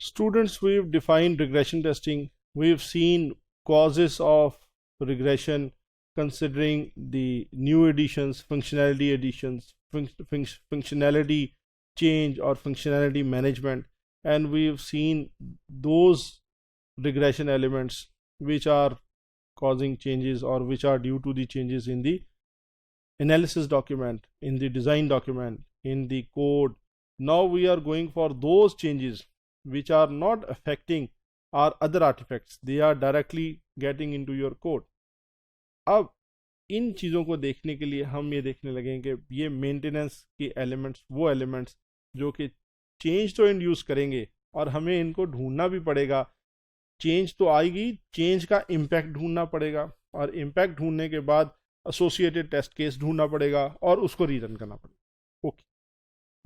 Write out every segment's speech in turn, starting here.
Students, we've defined regression testing. We've seen causes of regression considering the new additions, functionality change or functionality management. And we've seen those regression elements which are causing changes or which are due to the changes in the analysis document, in the design document, in the code. Now we are going for those changes which are not affecting our other artifacts, they are directly getting into your code. अब इन चीज़ों को देखने के लिए हम ये देखने लगें कि ये मेंटेनेंस के एलिमेंट्स, वो एलिमेंट्स जो कि चेंज तो इंड्यूस करेंगे और हमें इनको ढूंढना भी पड़ेगा। चेंज तो आएगी, चेंज का इम्पैक्ट ढूंढना पड़ेगा और इम्पैक्ट ढूंढने के बाद एसोसिएटेड टेस्ट केस ढूंढना पड़ेगा और उसको रीरन करना पड़ेगा। ओके,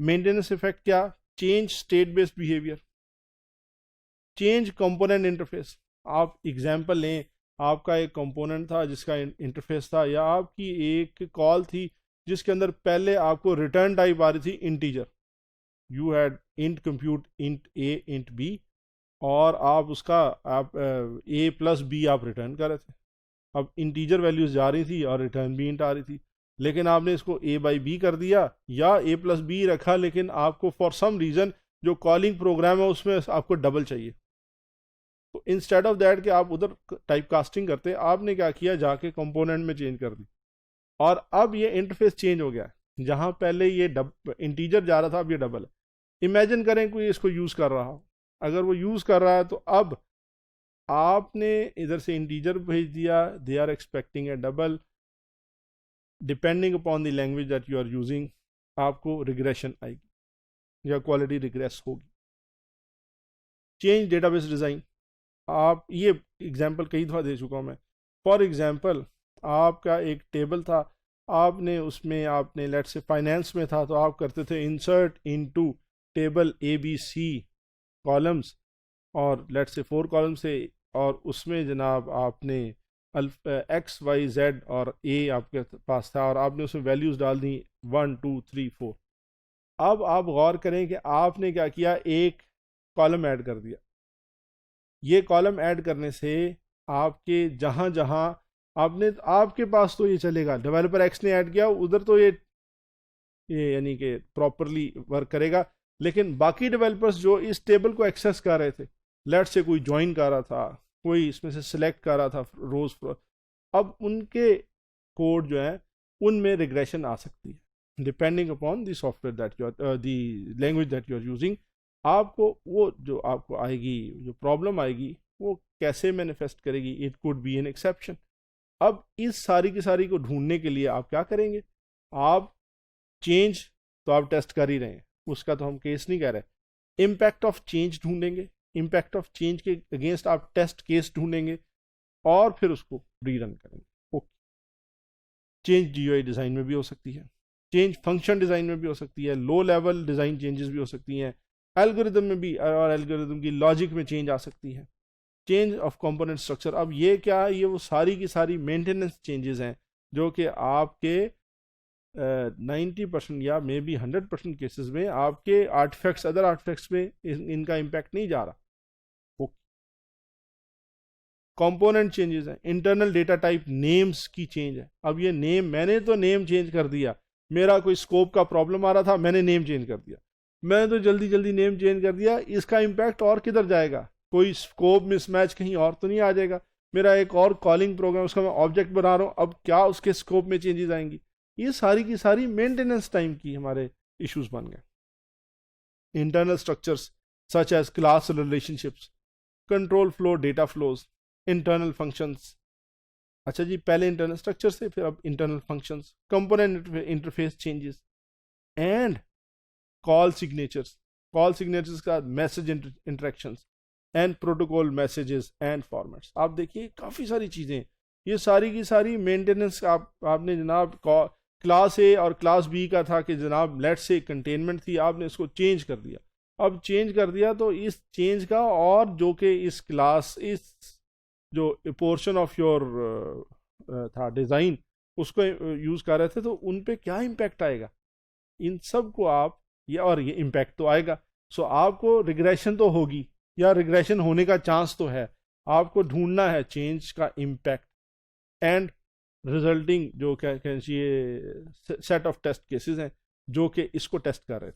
मेंटेनेंस इफेक्ट क्या? Change state based behaviour, change component interface. आप एग्जांपल लें, आपका एक कंपोनेंट था जिसका इंटरफेस था, या आपकी एक कॉल थी जिसके अंदर पहले आपको रिटर्न टाइप आ रही थी integer, you had int compute int A int B, और आप उसका आप ए प्लस बी आप रिटर्न कर रहे थे। अब इंटीजर वैल्यूज जा रही थी और रिटर्न भी इंट आ रही थी, लेकिन आपने इसको ए बाई बी कर दिया या ए प्लस बी रखा, लेकिन आपको फॉर सम रीज़न जो कॉलिंग प्रोग्राम है उसमें आपको डबल चाहिए। तो इंस्टेड ऑफ दैट कि आप उधर टाइप कास्टिंग करते, आपने क्या किया, जाके कंपोनेंट में चेंज कर दी और अब ये इंटरफेस चेंज हो गया। जहाँ पहले ये इंटीजर जा रहा था, अब ये डबल है। इमेजिन करें कोई इसको यूज़ कर रहा हो, अगर वो यूज़ कर रहा है तो अब आपने इधर से इंटीजर भेज दिया, they are expecting a double. Depending upon the language that you are using, आपको रिग्रेशन आएगी या क्वालिटी रिग्रेस होगी। चेंज डेटाबेस डिज़ाइन, आप ये एग्जांपल कई दफ़ा दे चुका हूँ मैं। फॉर एग्जांपल, आपका एक टेबल था, आपने उसमें आपने लेट से फाइनेंस में था तो आप करते थे insert into table A B C columns, और लेट से 4 कॉलम से, और उसमें जनाब आपने एक्स वाई जेड और ए आपके पास था और आपने उसमें वैल्यूज़ डाल दी 1 2 3 4। अब आप गौर करें कि आपने क्या किया, एक कॉलम ऐड कर दिया। ये कॉलम ऐड करने से आपके जहाँ जहाँ आपने, आपके पास तो ये चलेगा, डेवलपर एक्स ने ऐड किया उधर तो ये यानी कि प्रॉपरली वर्क करेगा, लेकिन बाकी डेवलपर्स जो इस टेबल को एक्सेस कर रहे थे, लेट से कोई ज्वाइन कर रहा था, कोई इसमें से सिलेक्ट कर रहा था रोज, अब उनके कोड जो है उनमें रिग्रेशन आ सकती है depending upon the software that you are, the language that you are using. आपको वो जो आपको आएगी, जो प्रॉब्लम आएगी, वो कैसे मैनिफेस्ट करेगी, it could be an exception. अब इस सारी की सारी को ढूंढने के लिए आप क्या करेंगे, आप चेंज तो आप टेस्ट कर ही रहे हैं, उसका तो हम केस नहीं कह रहे। इम्पैक्ट ऑफ चेंज ढूंढेंगे, इम्पैक्ट ऑफ चेंज के अगेंस्ट आप टेस्ट केस ढूंढेंगे और फिर उसको रीरन करेंगे। ओके, चेंज जीयूआई डिज़ाइन में भी हो सकती है, चेंज फंक्शन डिज़ाइन में भी हो सकती है, लो लेवल डिज़ाइन चेंजेस भी हो सकती हैं, एल्गोरिदम में भी, और एल्गोरिदम की लॉजिक में चेंज आ सकती है। चेंज ऑफ कंपोनेंट स्ट्रक्चर, अब ये क्या है, ये वो सारी की सारी मेंटेनेंस चेंजेस हैं जो कि आपके 90% या मे बी 100% केसेस में आपके आर्टिफैक्ट्स, अदर आर्टिफैक्ट्स में इनका इम्पैक्ट नहीं जा रहा। कंपोनेंट चेंजेस हैं, इंटरनल डेटा टाइप नेम्स की चेंज है। अब ये नेम, मैंने तो नेम चेंज कर दिया, मेरा कोई स्कोप का प्रॉब्लम आ रहा था, मैंने नेम चेंज कर दिया, मैंने तो जल्दी जल्दी नेम चेंज कर दिया, इसका इम्पैक्ट और किधर जाएगा, कोई स्कोप मिसमैच कहीं और तो नहीं आ जाएगा। मेरा एक और कॉलिंग प्रोग्राम, उसका मैं ऑब्जेक्ट बना रहा हूँ, अब क्या उसके स्कोप में चेंजेस आएंगी? ये सारी की सारी मेंटेनेंस टाइम की हमारे इश्यूज बन गए। Internal structures such as class relationships, control flow, data flows, internal functions. अच्छा जी, पहले इंटरनल स्ट्रक्चर से, फिर अब internal functions, component interface changes and call signatures, call signatures का message interactions and protocol messages and formats. आप देखिए काफ़ी सारी चीज़ें, ये सारी की सारी मेंटेनेंस। आपने जनाब क्लास ए और क्लास बी का था कि जनाब लेट से कंटेनमेंट थी, आपने इसको चेंज कर दिया। अब चेंज कर दिया तो इस चेंज का, और जो कि इस क्लास, इस जो पोर्शन ऑफ योर था डिज़ाइन, उसको यूज़ कर रहे थे, तो उन पे क्या इम्पैक्ट आएगा, इन सब को आप, ये और ये इम्पैक्ट तो आएगा। सो आपको रिग्रेशन तो होगी, या रिग्रेशन होने का चांस तो है, आपको ढूंढना है चेंज का इम्पैक्ट एंड रिजल्टिंग जो क्या कह चाहिए सेट ऑफ टेस्ट केसेस हैं जो कि इसको टेस्ट कर रहे थे।